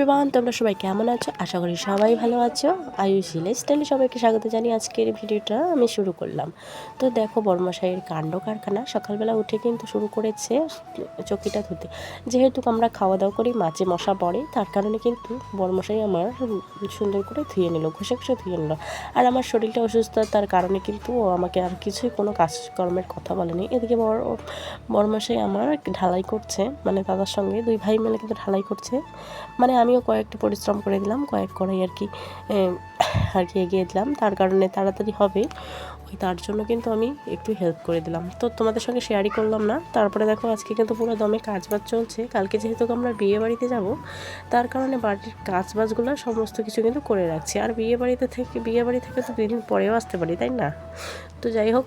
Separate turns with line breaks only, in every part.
Everyone, তোমরা সবাই কেমন আছো? আশা করি সবাই ভালো আছো। আয়ুষী লাইফস্টাইলে সবাইকে স্বাগত জানিয়ে আজকের ভিডিওটা আমি শুরু করলাম। তো দেখো বড়মশাইয়ের কাণ্ড কারখানা। সকালবেলা উঠে কিন্তু শুরু করেছে চকিটা ধুতে। যেহেতু আমরা খাওয়া দাওয়া করি, মাছে মশা পড়ে, তার কারণে কিন্তু বড়মশাই আমার সুন্দর করে ধুয়ে নিল, ঘষে ঘষে ধুয়ে নিল। আর আমার শরীরটা অসুস্থ, তার কারণে কিন্তু ও আমাকে আর কিছুই কোনো কাজকর্মের কথা বলেনি। এদিকে বড়মশাই আমার ঢালাই করছে, মানে দাদার সঙ্গে দুই ভাই মিলে কিন্তু ঢালাই করছে। মানে আমিও কয়েকটা পরিশ্রম করে দিলাম, কয়েক কড়াই আর কি এগিয়ে দিলাম, তার কারণে তাড়াতাড়ি হবে তার জন্য কিন্তু আমি একটু হেল্প করে দিলাম। তো তোমাদের সঙ্গে শেয়ারই করলাম না। তারপরে দেখো আজকে কিন্তু পুরো দমে কাজবাজ চলছে। কালকে যেহেতু আমরা বিয়ে বাড়িতে যাব, তার কারণে বাড়ির কাজবাজগুলো সমস্ত কিছু কিন্তু করে রাখছি। আর বিয়ে বাড়ি থেকে তো 2 দিন পরেও আসতে পারি, তাই না? তো যাই হোক,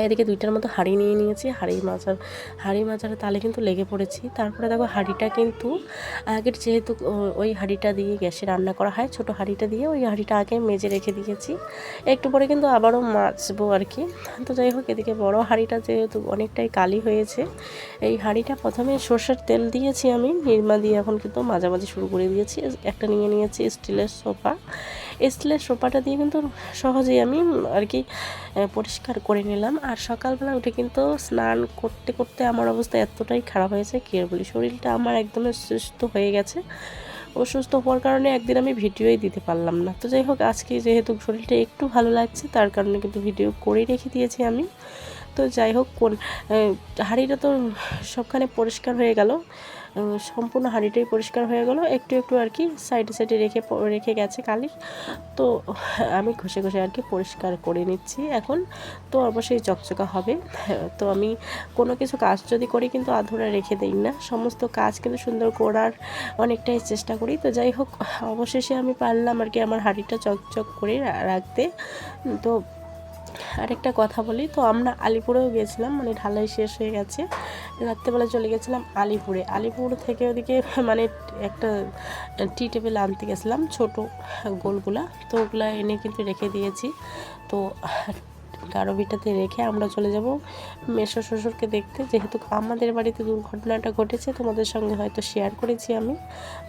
এদিকে 2টার মতো হাঁড়ি নিয়ে নিয়েছি। হাঁড়ি মাজার তালে কিন্তু লেগে পড়েছি। তারপরে দেখো হাঁড়িটা কিন্তু আগের, যেহেতু ওই হাঁড়িটা দিয়ে গ্যাসে রান্না করা হয়, ছোটো হাঁড়িটা দিয়ে ওই হাঁড়িটা আগে মেজে রেখে দিয়েছি। একটু পরে কিন্তু আবারও মাজবো আর কি। তো যাই হোক, এদিকে বড় হাঁড়িটা যেহেতু অনেকটাই কালি হয়েছে, এই হাঁড়িটা প্রথমে সর্ষের তেল দিয়েছি আমি, নিরমা দিয়ে এখন কিন্তু মাঝামাঝি শুরু করে দিয়েছি। একটা নিয়ে নিয়েছি স্টিলের সোফাটা দিয়ে কিন্তু সহজেই আমি আর কি পরিষ্কার করে নিলাম। আর সকালবেলা উঠে কিন্তু স্নান করতে করতে আমার অবস্থা এতটাই খারাপ হয়েছে কি আর বলি। শরীরটা আমার একদমই সুস্থ হয়ে গেছে। অসুস্থ হওয়ার কারণে একদিন আমি ভিডিওই দিতে পারলাম না। তো যাই হোক, আজকে যেহেতু শরীরটা একটু ভালো লাগছে, তার কারণে কিন্তু ভিডিও করে রেখে দিয়েছি আমি। তো যাই হোক, হাঁড়িটা তো সবখানে পরিষ্কার হয়ে গেল, সম্পূর্ণ হাঁড়িটাই পরিষ্কার হয়ে গেল। একটু একটু আর কি সাইডে রেখে গেছে কালি। তো আমি ঘষে আর কি পরিষ্কার করে নিচ্ছি এখন। তো অবশ্যই চকচকা হবে। তো আমি কোনো কিছু কাজ যদি করি কিন্তু আধুরা রেখে দিই না, সমস্ত কাজ কিন্তু সুন্দর করার অনেকটাই চেষ্টা করি। তো যাই হোক, অবশেষে আমি পারলাম আর কি আমার হাঁড়িটা চকচক করে রাখতে। তো আরেকটা কথা বলি, তো আমরা আলিপুরেও গেছিলাম, মানে ঢালাই শেষ হয়ে গেছে, রাত্রেবেলা চলে গেছিলাম আলিপুর থেকে ওদিকে মানে একটা টি টেবিল আনতে গেছিলাম, ছোটো গোলগুলা। তো ওগুলা এনে কিন্তু রেখে দিয়েছি। তো গারবিটাতে রেখে আমরা চলে যাব মেসো শ্বশুরকে দেখতে। যেহেতু আমাদের বাড়িতে দুর্ঘটনাটা ঘটেছে, তোমাদের সঙ্গে হয়তো শেয়ার করেছি আমি,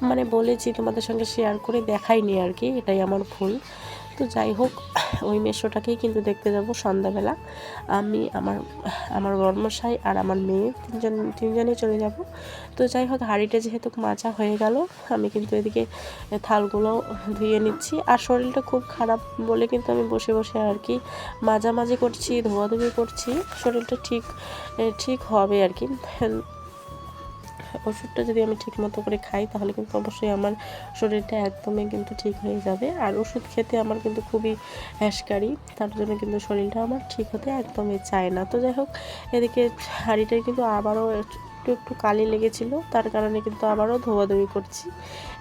মানে বলেছি, তোমাদের সঙ্গে শেয়ার করে দেখাইনি আর কি, এটাই আমার ভুল। তো যাই হোক, ওই মেশোটাকেই কিন্তু দেখতে যাব সন্ধ্যাবেলা। আমি, আমার বর্মশাই আর আমার মেয়ে তিনজনেই চলে যাব। তো যাই হোক, হাঁড়িটা যেহেতু মাজা হয়ে গেল, আমি কিন্তু এদিকে থালগুলো ধুয়ে নিচ্ছি। আর শরীরটা খুব খারাপ বলে কিন্তু আমি বসে আর কি মাঝামাঝি করছি, ধোয়াধুয়ি করছি। শরীরটা ঠিক হবে আর কি। ওষুধটা যদি আমি ঠিক মতো করে খাই, তাহলে কিন্তু অবশ্যই আমার শরীরটা একদমই কিন্তু ঠিক হয়ে যাবে। আর ওষুধ খেতে আমার কিন্তু খুবই হ্যাঁসকারি, তার জন্য কিন্তু শরীরটা আমার ঠিক হতে একদমই চায় না। তো যাই হোক, এদিকে হাঁড়িটায় কিন্তু আবারও একটু কালি লেগেছিল, তার কারণে কিন্তু আবারও ধোয়াধুয়ি করছি।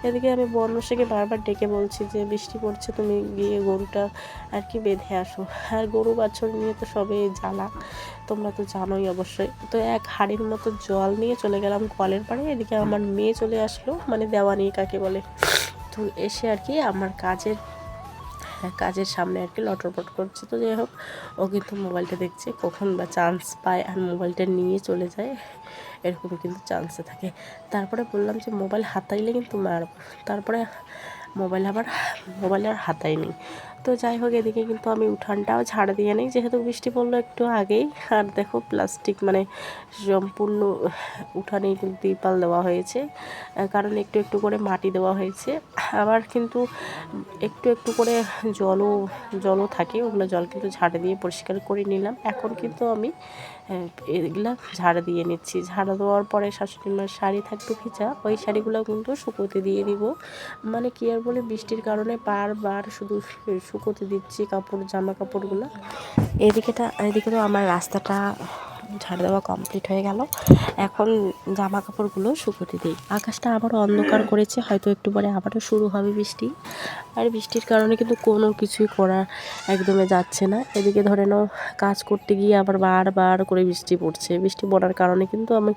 এদিকে আমি বর্মশাইকে বারবার ডেকে বলছি যে বৃষ্টি পড়ছে, তুমি গিয়ে গরুটা আর কি বেঁধে আসো। আর গরু বাছুর নিয়ে তো সবে জ্বালা, তোমরা তো জানোই অবশ্যই। তো এক হাঁড়ির মতো জল নিয়ে চলে গেলাম কলের পাড়ে। এদিকে আমার মেয়ে চলে আসলো, মানে দেওয়ানি কাকে বলে। তো এসে আর কি আমার কাজের সামনে আর কি লটরপট করছে। তো যাই হোক, ও কিন্তু মোবাইলটা দেখছে, কখন বা চান্স পায় আর মোবাইলটা নিয়ে চলে যায়, এরকম কিন্তু চান্সে থাকে। তারপরে বললাম যে মোবাইল হাতাইলে কিন্তু মারব। তারপরে মোবাইল আর হাতাইনি। তো যাই হোক, এদিকে কিন্তু আমি উঠানটাও ঝাড় দিয়ে নিই, যেহেতু বৃষ্টি পড়লো একটু আগেই। আর দেখো প্লাস্টিক, মানে সম্পূর্ণ উঠানেই কিন্তু ত্রিপাল দেওয়া হয়েছে, কারণ একটু করে মাটি দেওয়া হয়েছে। আবার কিন্তু একটু করে জলও থাকে, ওগুলো জল কিন্তু ঝাড় দিয়ে পরিষ্কার করে নিলাম। এখন কিন্তু আমি এগুলা ঝাড় দিয়ে নিচ্ছি। ঝাড় দেওয়ার পরে শাশুড়ি মার শাড়ি থাকবে ভিজা, ওই শাড়িগুলো কিন্তু শুকোতে দিয়ে দিব। মানে কি আর বলে, বৃষ্টির কারণে বারবার শুধু শুকোতে দিচ্ছি জামা কাপড়গুলো। এদিকে তো আমার রাস্তাটা ঝাড় দেওয়া কমপ্লিট হয়ে গেল। এখন জামা কাপড়গুলো শুকোতে দিই। আকাশটা আবারও অন্ধকার করেছে, হয়তো একটু পরে আবারও শুরু হবে বৃষ্টি। আর বৃষ্টির কারণে কিন্তু কোনো কিছুই করা একদমই যাচ্ছে না। এদিকে ধরে নাও, কাজ করতে গিয়ে আবার বারবার করে বৃষ্টি পড়ছে। বৃষ্টি পড়ার কারণে কিন্তু আমি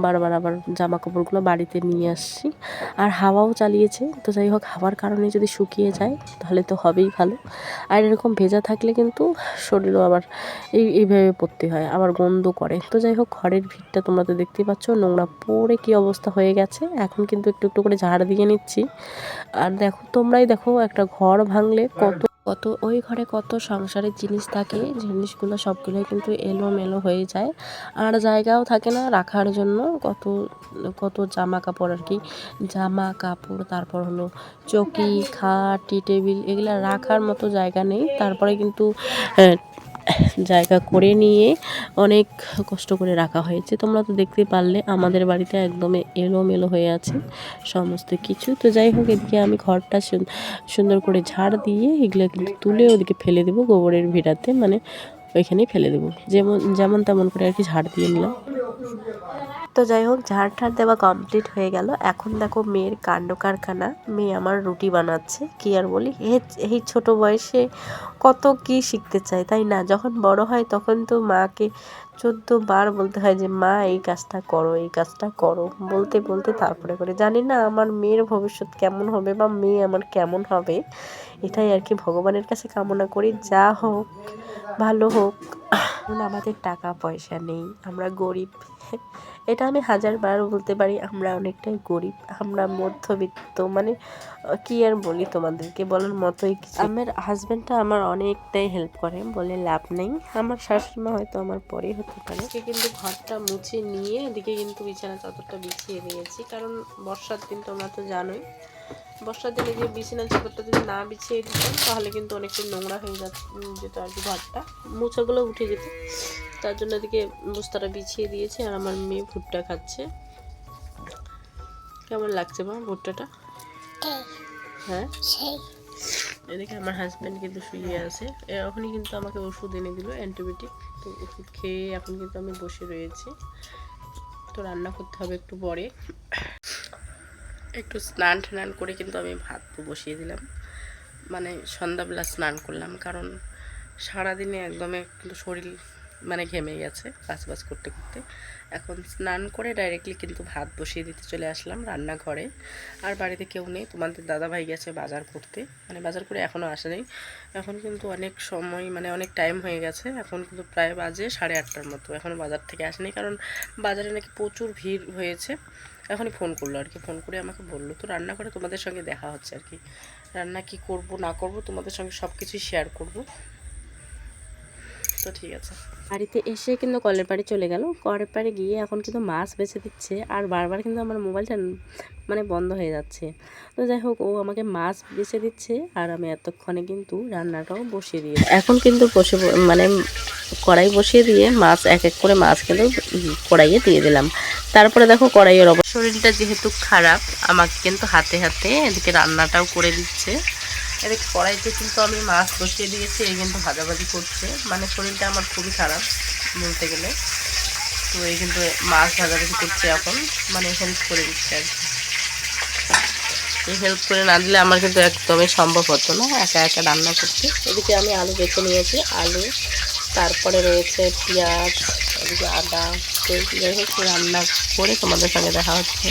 বারবার আবার জামা কাপড়গুলো বাড়িতে নিয়ে আসছি। আর হাওয়াও চালিয়েছে। তো যাই হোক, হাওয়ার কারণে যদি শুকিয়ে যায় তাহলে তো হবেই ভালো। আর এরকম ভেজা থাকলে কিন্তু শরীরও আবার এইভাবে পড়তে হয়, আবার গন্ধ করে। তো যাই হোক, ঘরের ভিড়টা তোমরা তো দেখতেই পাচ্ছ, নোংরা পড়ে কি অবস্থা হয়ে গেছে। এখন কিন্তু একটু একটু করে ঝাড় দিয়ে নিচ্ছি। আর দেখো, তোমরাই দেখো, একটা ঘর ভাঙলে কত কত ওই ঘরে কত সংসারের জিনিস থাকে, জিনিসগুলো সবগুলোই কিন্তু এলোমেলো হয়ে যায়, আর জায়গাও থাকে না রাখার জন্য। কত কত জামা কাপড় আর কি, জামা কাপড়, তারপর হলো চৌকি, খাট, টি টেবিল, এগুলো রাখার মতো জায়গা নেই। তারপরে কিন্তু জায়গা করে নিয়ে অনেক কষ্ট করে রাখা হয়েছে। তোমরা তো দেখতে পারলে আমাদের বাড়িতে একদম এলোমেলো হয়ে আছে সমস্ত কিছু। তো যাই হোক, এদিকে আমি ঘরটা সুন্দর করে ঝাড় দিয়ে এগুলো কিন্তু তুলে ওদিকে ফেলে দেবো গোবরের ভিড়াতে, মানে ওইখানেই ফেলে দেবো, যেমন যেমন তেমন করে আর কি ঝাড় দিয়ে নিলাম। তো যাই হোক, ঝাড় ঠাড় দেওয়া কমপ্লিট হয়ে গেল। এখন দেখো মেয়ের কাণ্ড কারখানা। মেয়ে আমার রুটি বানাচ্ছে। কি আর বলি, এই ছোট বয়সে কত কি শিখতে চায়, তাই না? যখন বড় হয় তখন তো মাকে 14 বার বলতে হয় যে মা এই কাজটা করো, এই কাজটা করো, বলতে বলতে তারপরে করে। জানি না আমার মেয়ের ভবিষ্যৎ কেমন হবে বা মেয়ে আমার কেমন হবে, এটাই আর কি ভগবানের কাছে কামনা করি। যা হোক ভালো হোক। আমাদের টাকা পয়সা নেই, আমরা গরিব, এটা আমি 1000বার বলতে পারি। আমরা অনেকটাই গরিব, আমরা মধ্যবিত্ত, মানে কি আর বলি তোমাদেরকে, বলার মতোই কিছু। আমার হাজব্যান্ডটা আমার অনেকটাই হেল্প করে, বলে লাভ নেই। আমার শাশুড়িমা হয়তো আমার পরেই হতে পারে। কিন্তু ঘরটা মুছে নিয়ে এদিকে কিন্তু বিছানা চাদরটা বিছিয়ে দিয়েছি, কারণ বর্ষার দিন তোমরা তো জানোই, বর্ষার দিনে যে বিছানা চাদরটা যদি না বিছিয়ে দিতাম তাহলে কিন্তু অনেকটা নোংরা হয়ে যেত আর কি, ঘরটা মোছাগুলো উঠে যেত। তার জন্য এদিকে বস্তাটা বিছিয়ে দিয়েছি। আর আমার মেয়ে ভুট্টা খাচ্ছে। কেমন লাগছে মা ভুট্টাটা? হ্যাঁ, এদিকে আমার হাজব্যান্ড কিন্তু শুয়ে আছে। এখনই কিন্তু আমাকে ওষুধ এনে দিল, অ্যান্টিবায়োটিক। তো ওষুধ খেয়ে এখন কিন্তু আমি বসে রয়েছি। তো রান্না করতে হবে একটু পরে। একটু স্নান টান করে কিন্তু আমি ভাত বসিয়ে দিলাম, মানে সন্ধ্যাবেলা স্নান করলাম, কারণ সারাদিনে একদমই কিন্তু শরীর মানে ঘেমে গেছে কাজ করতে করতে। এখন স্নান করে ডাইরেক্টলি কিন্তু ভাত বসিয়ে দিতে চলে আসলাম রান্নাঘরে। আর বাড়িতে কেউ নেই, তোমাদের দাদা ভাই গেছে বাজার করতে, মানে বাজার করে এখনও আসেনি। এখন কিন্তু অনেক সময়, মানে অনেক টাইম হয়ে গেছে, এখন কিন্তু প্রায় বাজে 8:30টার মতো, এখনও বাজার থেকে আসেনি, কারণ বাজারে নাকি প্রচুর ভিড় হয়েছে। এখনই ফোন করলো আর কি, ফোন করে আমাকে বললো। তো রান্না করে তোমাদের সঙ্গে দেখা হচ্ছে আর কি, রান্না কি করব না করব তোমাদের সঙ্গে সব কিছুই শেয়ার করব। তো ঠিক আছে, বাড়িতে এসে কিন্তু কলের পাড়ে চলে গেল। কলের পাড়ে গিয়ে এখন কিন্তু মাছ বেছে দিচ্ছে, আর বারবার কিন্তু আমার মোবাইলটা মানে বন্ধ হয়ে যাচ্ছে। তো যাই হোক, ও আমাকে মাছ বেছে দিচ্ছে, আর আমি এতক্ষণে কিন্তু রান্নাটাও বসিয়ে দিয়েছি। এখন কিন্তু মানে কড়াই বসিয়ে দিয়ে মাছ এক এক করে মাছ কিন্তু কড়াইয়ে দিয়ে দিলাম। তারপরে দেখো, কড়াইয়ের শরীরটা যেহেতু খারাপ, আমাকে কিন্তু হাতে হাতে এদিকে রান্নাটাও করে দিচ্ছে। এদিকে কড়াইতে কিন্তু আমি মাছ বসিয়ে দিয়েছি, এই কিন্তু ভাজাভাজি করছে। মানে শরীরটা আমার খুবই খারাপ বলতে গেলে। তো এই কিন্তু মাছ ভাজাভাজি করছে এখন, মানে হেল্প করে দিচ্ছে আর কি। এই হেল্প করে না দিলে আমার কিন্তু একদমই সম্ভব হতো না একা একা রান্না করতে। এদিকে আমি আলু বেছে নিয়েছি, আলু, তারপরে রয়েছে পেঁয়াজ, এদিকে আদা। তো যাই হোক, রান্না করে তোমাদের সঙ্গে দেখা হচ্ছে।